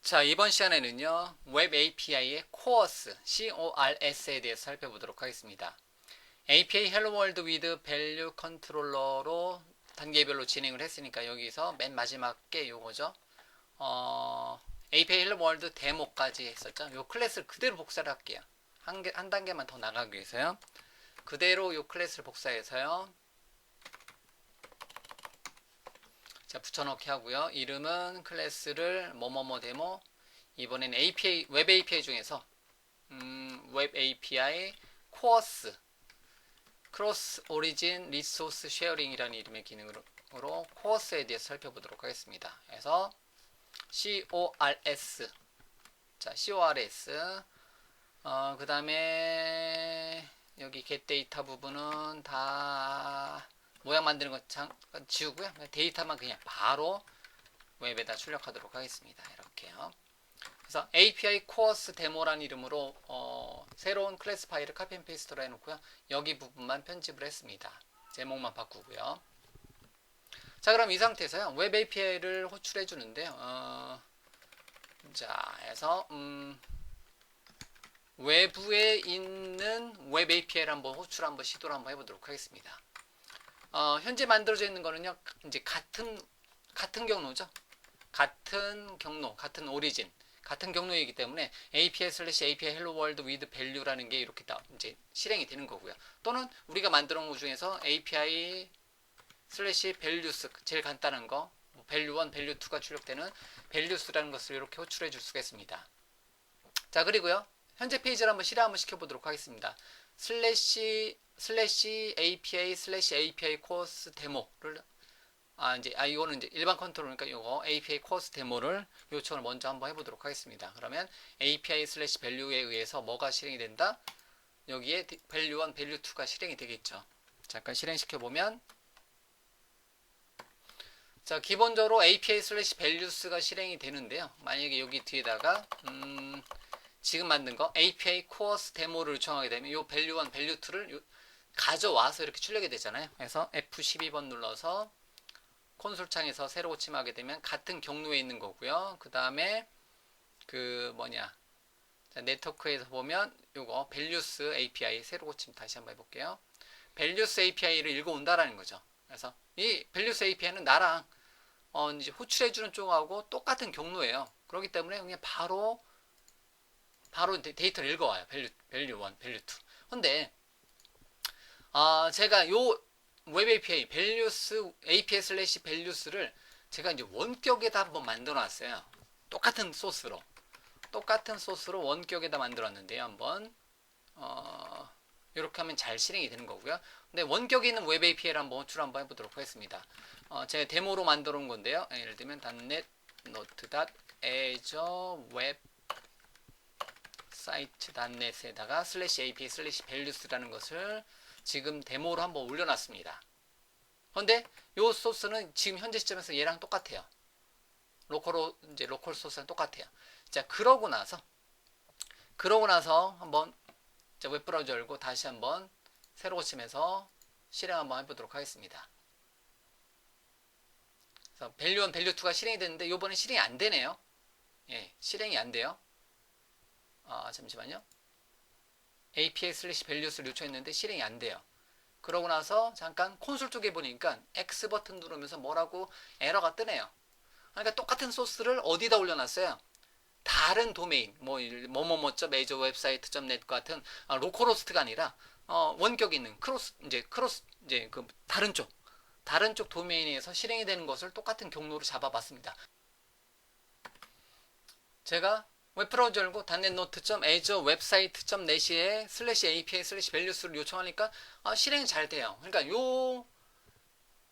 자, 이번 시간에는요, 웹 API의 CORS에 대해서 살펴보도록 하겠습니다. API Hello World with Value Controller로 단계별로 진행을 했으니까 여기서 맨 마지막 게 요거죠. API Hello World 데모까지 했었죠. 요 클래스를 그대로 복사를 할게요. 한 단계만 더 나가기 위해서요. 그대로 요 클래스를 복사해서요. 자, 붙여넣기 하고요. 이름은 클래스를 뭐뭐뭐 데모. 이번엔 웹 API 중에서 웹 API 코어스 크로스 오리진 리소스 쉐어링이라는 이름의 기능으로 코어스에 대해서 살펴보도록 하겠습니다. 그래서 CORS 자 CORS 그 다음에 여기 get 데이터 부분은 다 모양 만드는 거 잠깐 지우고요. 데이터만 그냥 바로 웹에다 출력하도록 하겠습니다. 이렇게요. 그래서 API 코어스 데모라는 이름으로 새로운 클래스 파일을 카피 앤 페이스트로 해놓고요. 여기 부분만 편집을 했습니다. 제목만 바꾸고요. 자, 그럼 이 상태에서요. 웹 API를 호출해 주는데요. 자, 해서 외부에 있는 웹 API를 한번 시도를 한번 해보도록 하겠습니다. 현재 만들어져 있는 거는요. 이제 같은 경로죠. 같은 경로, 같은 오리진, 같은 경로이기 때문에 API/API Hello World with Value라는 게 이렇게 이제 실행이 되는 거고요. 또는 우리가 만들어 놓은 것 중에서 API/Values 제일 간단한 거, Value 1, Value 2가 출력되는 Values라는 것을 이렇게 호출해 줄 수가 있습니다. 자, 그리고요. 현재 페이지를 한번 실행 한번 시켜보도록 하겠습니다. API/API 코어스 데모를 이거는 이제 일반 컨트롤이니까 이거 API 코어스 데모를 요청을 먼저 한번 해보도록 하겠습니다. 그러면 API/value에 의해서 뭐가 실행이 된다? 여기에 value 1, value 2가 실행이 되겠죠. 잠깐 실행시켜 보면 자, 기본적으로 API/values가 실행이 되는데요. 만약에 여기 뒤에다가 지금 만든 거 API 코어스 데모를 요청하게 되면 이 value 1, value 2를 가져와서 이렇게 출력이 되잖아요. 그래서 F12번 눌러서 콘솔 창에서 새로 고침하게 되면 같은 경로에 있는 거고요. 그 다음에 네트워크에서 보면 요거 values API 새로 고침 다시 한번 해볼게요. values API를 읽어온다라는 거죠. 그래서 이 values API는 나랑 이제 호출해주는 쪽하고 똑같은 경로예요. 그렇기 때문에 그냥 바로 데이터를 읽어와요. value 1, value 2. 근데 제가 요 웹 API, API/values를 제가 이제 원격에다 한번 만들어 놨어요. 똑같은 소스로 원격에다 만들어 놨는데요. 한번 이렇게 하면 잘 실행이 되는 거고요. 근데 원격에 있는 웹 API를 한번 호출 한번 해보도록 하겠습니다. 제가 데모로 만들어 온 건데요. 예를 들면 .NET Node.Azure 웹사이트.net에다가 /API/values라는 것을 지금 데모로 한번 올려놨습니다. 그런데 이 소스는 지금 현재 시점에서 얘랑 똑같아요. 로컬 소스랑 똑같아요. 자, 그러고 나서 한번 웹브라우저 열고 다시 한번 새로 고침해서 실행 한번 해보도록 하겠습니다. 그래서 value 1, value 2가 실행이 됐는데 이번에 실행이 안 되네요. 예, 실행이 안 돼요. 잠시만요. API/values를 요청했는데 실행이 안 돼요. 그러고 나서 잠깐 콘솔 쪽에 보니까 X 버튼 누르면서 뭐라고 에러가 뜨네요. 그러니까 똑같은 소스를 어디다 올려놨어요? 다른 도메인, 메이저 웹사이트.net 같은 로컬호스트가 아니라 원격에 있는 다른 쪽 도메인에서 실행이 되는 것을 똑같은 경로로 잡아봤습니다. 제가 웹브라우저 열고 .NET 웹사이트.net에 /API/values를 요청하니까 실행이 잘 돼요. 그러니까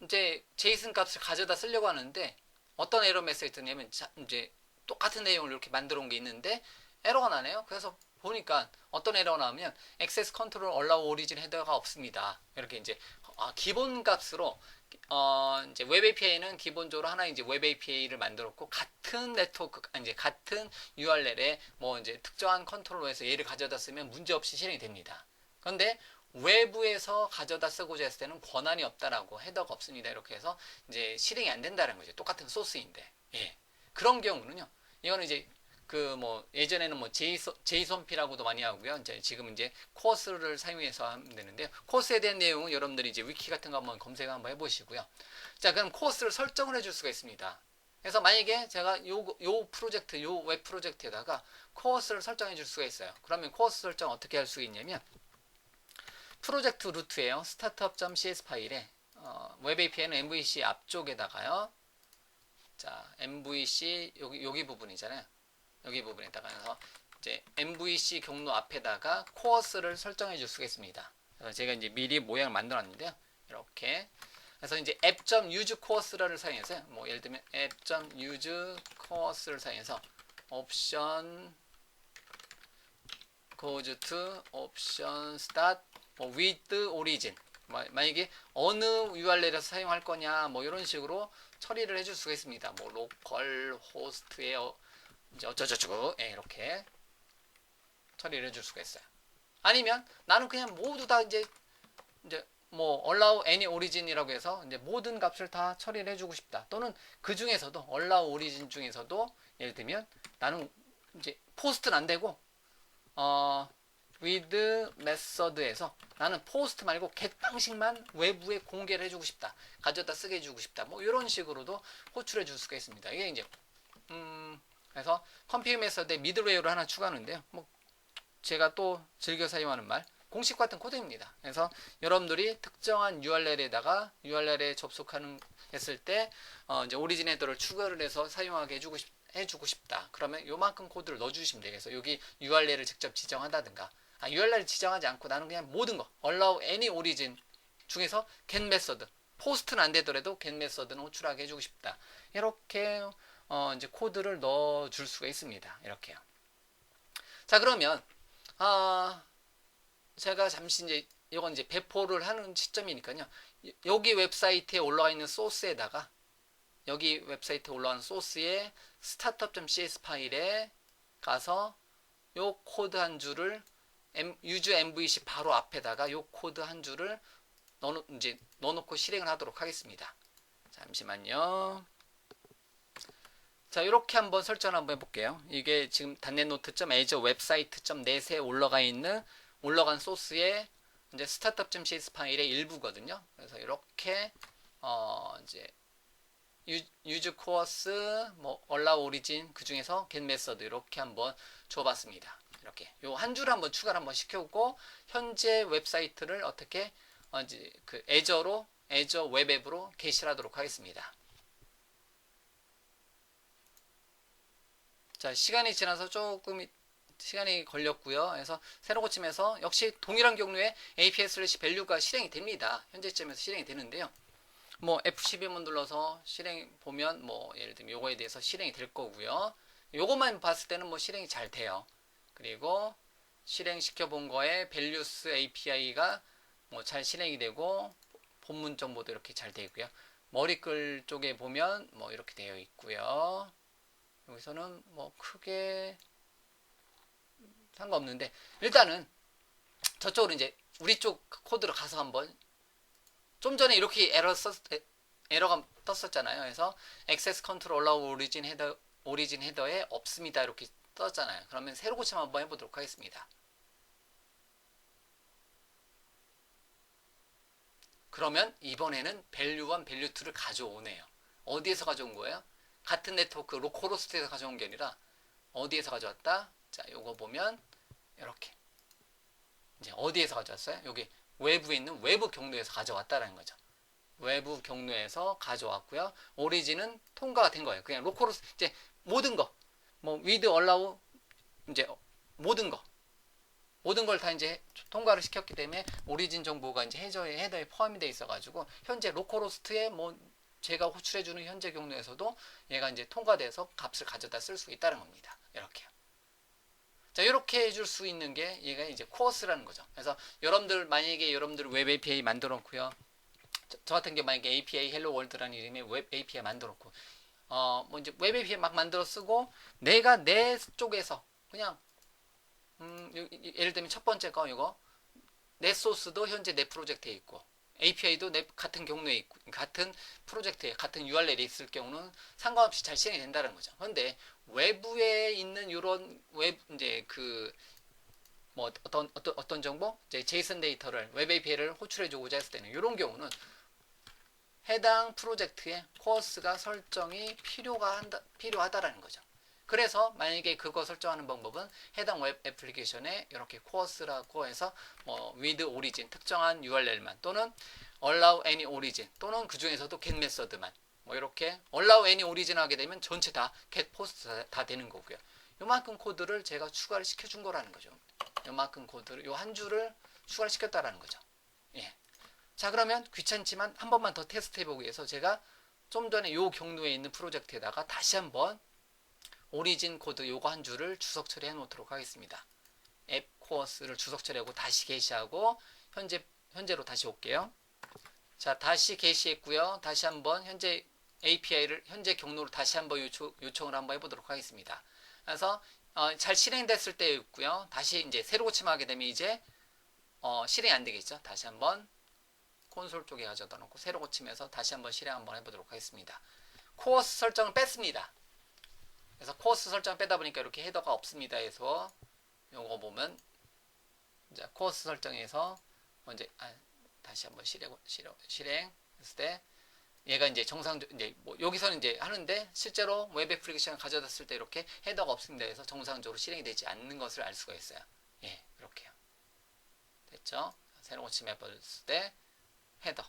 이제 제이슨 값을 가져다 쓰려고 하는데 어떤 에러 메시지 뜨냐면 이제 똑같은 내용을 이렇게 만들어 온 게 있는데 에러가 나네요. 그래서 보니까 어떤 에러가 나오면 access control allow origin 헤더가 없습니다. 이렇게 이제 기본 값으로 이제 웹 API는 기본적으로 하나 이제 웹 API를 만들었고 같은 네트워크 이제 같은 URL에 이제 특정한 컨트롤러에서 얘를 가져다 쓰면 문제없이 실행이 됩니다. 그런데 외부에서 가져다 쓰고자 했을 때는 권한이 없다라고 헤더가 없습니다. 이렇게 해서 이제 실행이 안 된다는 거죠. 똑같은 소스인데. 예. 그런 경우는요. 이거는 이제 그 뭐 예전에는 뭐 제이손피라고도 많이 하고요. 이제 지금 이제 코어스를 사용해서 하면 되는데요. 코어스에 대한 내용은 여러분들이 이제 위키 같은 거 한번 검색 한번 해보시고요. 자, 그럼 코어스를 설정을 해줄 수가 있습니다. 그래서 만약에 제가 요 프로젝트, 요 웹 프로젝트에다가 코어스를 설정해 줄 수가 있어요. 그러면 코어스 설정 어떻게 할 수 있냐면 프로젝트 루트에요. startup.cs 파일에 웹 API는 MVC 앞쪽에다가요. 자, MVC 여기 부분이잖아요. 여기 부분에다가 해서 이제 MVC 경로 앞에다가 코어스를 설정해 줄 수가 있습니다. 그래서 제가 이제 미리 모양을 만들어 놨는데요. 이렇게. 그래서 이제 app.use course를 사용해서 뭐 예를 들면 app.use course를 사용해서 옵션 goes to option start with origin. 만약에 어느 URL에서 사용할 거냐 뭐 이런 식으로 처리를 해줄 수가 있습니다. 뭐 로컬 호스트에 이제 어쩌저쩌고 이렇게 처리를 해줄 수가 있어요. 아니면 나는 그냥 모두 다 이제 뭐 allow any origin이라고 해서 이제 모든 값을 다 처리를 해주고 싶다. 또는 그 중에서도 allow origin 중에서도 예를 들면 나는 이제 포스트는 안 되고 with method에서 나는 포스트 말고 get 방식만 외부에 공개를 해주고 싶다. 가져다 쓰게 해주고 싶다. 뭐 이런 식으로도 호출해 줄 수가 있습니다. 이게 이제 그래서 컴피그 메서드에 미들웨어를 하나 추가하는데요. 뭐 제가 또 즐겨 사용하는 말 공식 같은 코드입니다. 그래서 여러분들이 특정한 URL에다가 URL에 접속하는 했을 때 이제 오리진 헤더를 추가를 해서 사용하게 해주고 싶다. 그러면 요만큼 코드를 넣어주시면 돼요. 그래서 여기 URL을 직접 지정한다든가 URL을 지정하지 않고 나는 그냥 모든 거 allow any origin 중에서 get method 포스트는 안 되더라도 get method는 호출하게 해주고 싶다. 이렇게 이제 코드를 넣어줄 수가 있습니다. 이렇게요. 자, 그러면 제가 잠시 이제 이건 이제 배포를 하는 시점이니까요. 여기 웹사이트에 올라와 있는 소스에다가 여기 웹사이트에 올라온 소스의 startup.cs 파일에 가서 요 코드 한 줄을 use MVC 바로 앞에다가 요 코드 한 줄을 넣어놓고 실행을 하도록 하겠습니다. 잠시만요. 자, 이렇게 한번 설정 한번 해볼게요. 이게 지금 .NET 웹사이트.net에 올라간 소스의 이제 startup.cs 파일의 일부거든요. 그래서 이렇게 이제 use course, 뭐 allow origin 그 중에서 get method 이렇게 한번 줘봤습니다. 이렇게 요 한 줄 한번 추가를 한번 시켜오고 현재 웹사이트를 어떻게 이제 그 Azure 웹 앱으로 게시를 하도록 하겠습니다. 자, 시간이 지나서 조금 시간이 걸렸고요. 그래서 새로 고침해서 역시 동일한 경로에 API/value가 실행이 됩니다. 현재점에서 실행이 되는데요. 뭐 F12번 눌러서 실행 보면 뭐 예를 들면 요거에 대해서 실행이 될 거고요. 요것만 봤을 때는 뭐 실행이 잘 돼요. 그리고 실행시켜 본 거에 values API가 뭐 잘 실행이 되고 본문 정보도 이렇게 잘 되고요. 머리글 쪽에 보면 뭐 이렇게 되어 있고요. 여기서는 뭐 크게 상관없는데 일단은 저쪽으로 이제 우리 쪽 코드로 가서 한번 좀 전에 이렇게 에러가 떴었잖아요. 그래서 access control allow origin 헤더에 없습니다. 이렇게 떴잖아요. 그러면 새로 고침 한번 해보도록 하겠습니다. 그러면 이번에는 value1, value2를 가져오네요. 어디에서 가져온 거예요? 같은 네트워크 로컬호스트에서 가져온 게 아니라 어디에서 가져왔다? 자, 요거 보면 이렇게 이제 어디에서 가져왔어요? 여기 외부에 있는 외부 경로에서 가져왔다라는 거죠. 외부 경로에서 가져왔고요. 오리진은 통과가 된 거예요. 그냥 로컬호스트 이제 모든 거 뭐 with allow 이제 모든 걸 다 이제 통과를 시켰기 때문에 오리진 정보가 이제 헤더에 포함이 되어 있어가지고 현재 로컬호스트에 뭐 제가 호출해주는 현재 경로에서도 얘가 이제 통과돼서 값을 가져다 쓸 수 있다는 겁니다. 이렇게요. 자, 이렇게 해줄 수 있는 게 얘가 이제 코어스라는 거죠. 그래서 만약에 여러분들 웹 API 만들어 놓고요. 저 같은 경우 만약에 API 헬로 월드라는 이름의 웹 API 만들어 놓고 뭐 이제 웹 API 막 만들어 쓰고 내가 내 쪽에서 그냥 예를 들면 첫 번째 거 이거 내 소스도 현재 내 프로젝트에 있고 API도 같은 경로에 있고, 같은 프로젝트에 같은 URL에 있을 경우는 상관없이 잘 실행이 된다는 거죠. 그런데 외부에 있는 이런 이제 뭐 어떤 정보, 이제 제이슨 데이터를 웹 API를 호출해 주고자 했을 때는 이런 경우는 해당 프로젝트의 코어스가 설정이 필요하다라는 거죠. 그래서 만약에 그거 설정하는 방법은 해당 웹 애플리케이션에 이렇게 코어스라고 해서 뭐 with origin 특정한 URL만 또는 allow any origin 또는 그 중에서도 get method만 뭐 이렇게 allow any origin 하게 되면 전체 다 get post 다 되는 거고요. 요만큼 코드를 제가 추가를 시켜준 거라는 거죠. 요만큼 코드를 요 한 줄을 추가를 시켰다라는 거죠. 예. 자, 그러면 귀찮지만 한 번만 더 테스트 해보기 위해서 제가 좀 전에 요 경로에 있는 프로젝트에다가 다시 한번 오리진 코드 요거 한 줄을 주석 처리해 놓도록 하겠습니다. 앱 코어스를 주석 처리하고 다시 게시하고 현재로 다시 올게요. 자, 다시 게시했고요. 다시 한번 현재 API를 현재 경로로 다시 한번 요청을 한번 해보도록 하겠습니다. 그래서 잘 실행됐을 때 있고요. 다시 이제 새로 고침하게 되면 이제 실행이 안 되겠죠. 다시 한번 콘솔 쪽에 가져다 놓고 새로 고침해서 다시 한번 실행 한번 해보도록 하겠습니다. 코어스 설정을 뺐습니다. 그래서 코어스 설정 빼다 보니까 이렇게 헤더가 없습니다. 해서 요거 보면 자, 코어스 설정에서 먼저 다시 한번 실행했을 때 얘가 이제 이제 뭐 여기서는 이제 하는데 실제로 웹 애플리케이션을 가져다 쓸 때 이렇게 헤더가 없습니다. 해서 정상적으로 실행이 되지 않는 것을 알 수가 있어요. 예, 이렇게요. 됐죠? 새로 고침해 봤을 때 헤더.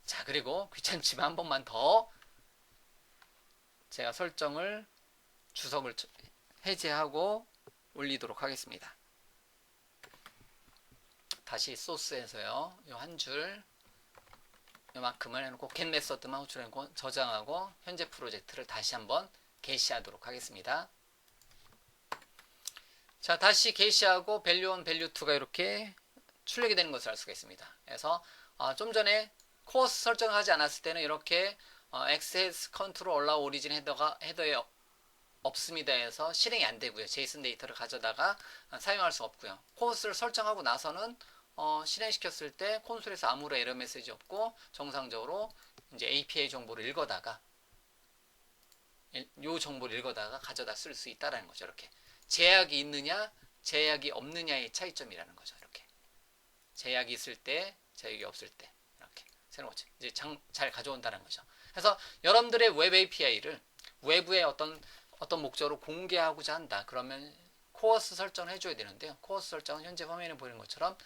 자, 그리고 귀찮지만 한 번만 더 제가 주석을 해제하고 올리도록 하겠습니다. 다시 소스에서요. 요 한 줄 요만큼을 해놓고 get method만 호출해놓고 저장하고 현재 프로젝트를 다시 한번 게시하도록 하겠습니다. 자, 다시 게시하고 value1, value2가 이렇게 출력이 되는 것을 알 수가 있습니다. 그래서 좀 전에 코어스 설정을 하지 않았을 때는 이렇게 access control allow origin 헤더에 없습니다 해서 실행이 안 되고요. 제이슨 데이터를 가져다가 사용할 수 없고요. 코어스를 설정하고 나서는 실행시켰을 때 콘솔에서 아무런 에러 메시지 없고 정상적으로 이제 API 정보를 읽어다가 가져다 쓸 수 있다라는 거죠. 이렇게 제약이 있느냐, 제약이 없느냐의 차이점이라는 거죠. 이렇게 제약이 있을 때, 제약이 없을 때 이렇게 새로운 거죠. 이제 잘 가져온다는 거죠. 그래서 여러분들의 웹 API를 외부의 어떤 목적으로 공개하고자 한다. 그러면 코어스 설정을 해줘야 되는데요. 코어스 설정은 현재 화면에 보이는 것처럼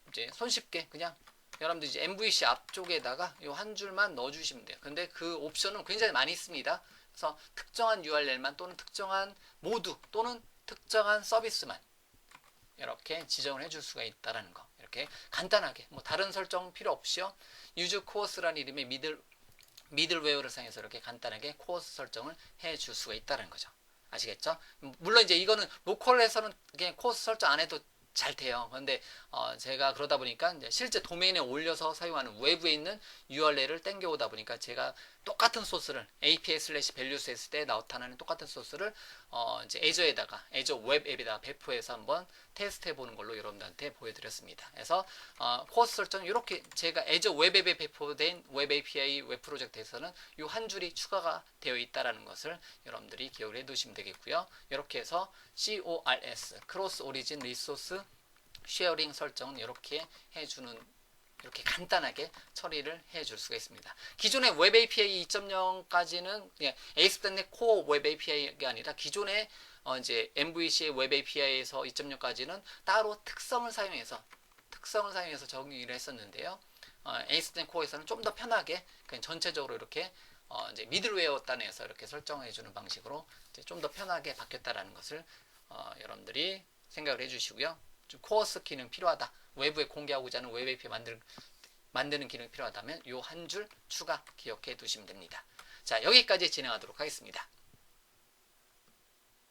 이제 손쉽게 그냥 여러분들 이제 MVC 앞쪽에다가 이 한 줄만 넣어주시면 돼요. 근데 그 옵션은 굉장히 많이 있습니다. 그래서 특정한 URL만 또는 특정한 모두 또는 특정한 서비스만 이렇게 지정을 해줄 수가 있다라는 거. 이렇게 간단하게 뭐 다른 설정 필요 없이요. 유즈 코어스라는 이름의 미들웨어를 사용해서 이렇게 간단하게 코어스 설정을 해줄 수가 있다는 거죠. 아시겠죠? 물론 이제 이거는 로컬에서는 그냥 코어스 설정 안 해도 잘 돼요. 그런데 제가 그러다 보니까 이제 실제 도메인에 올려서 사용하는 외부에 있는 URL을 땡겨오다 보니까 제가 똑같은 소스를 API/values 했을 때 나타나는 똑같은 소스를 이제 애저 웹 앱에다가 배포해서 한번 테스트해 보는 걸로 여러분들한테 보여드렸습니다. 그래서 코어스 설정 이렇게 제가 애저 웹 앱에 배포된 웹 API 웹 프로젝트에서는 이 한 줄이 추가가 되어 있다라는 것을 여러분들이 기억을 해두시면 되겠고요. 이렇게 해서 CORS 크로스 오리진 리소스 쉐어링 설정은 이렇게 이렇게 간단하게 처리를 해줄 수가 있습니다. 기존의 웹 API 2.0까지는 ASP.NET Core 웹 API가 아니라 기존의 이제 MVC의 웹 API에서 2.0까지는 따로 특성을 사용해서 적용을 했었는데요. ASP.NET Core에서는 좀 더 편하게 그냥 전체적으로 이렇게 이제 미들웨어 단에서 이렇게 설정해주는 방식으로 좀 더 편하게 바뀌었다라는 것을 여러분들이 생각을 해주시고요. 좀 코어스 기능 필요하다. 외부에 공개하고자 하는 웹 API 만드는 기능이 필요하다면 이 한 줄 추가 기억해 두시면 됩니다. 자, 여기까지 진행하도록 하겠습니다.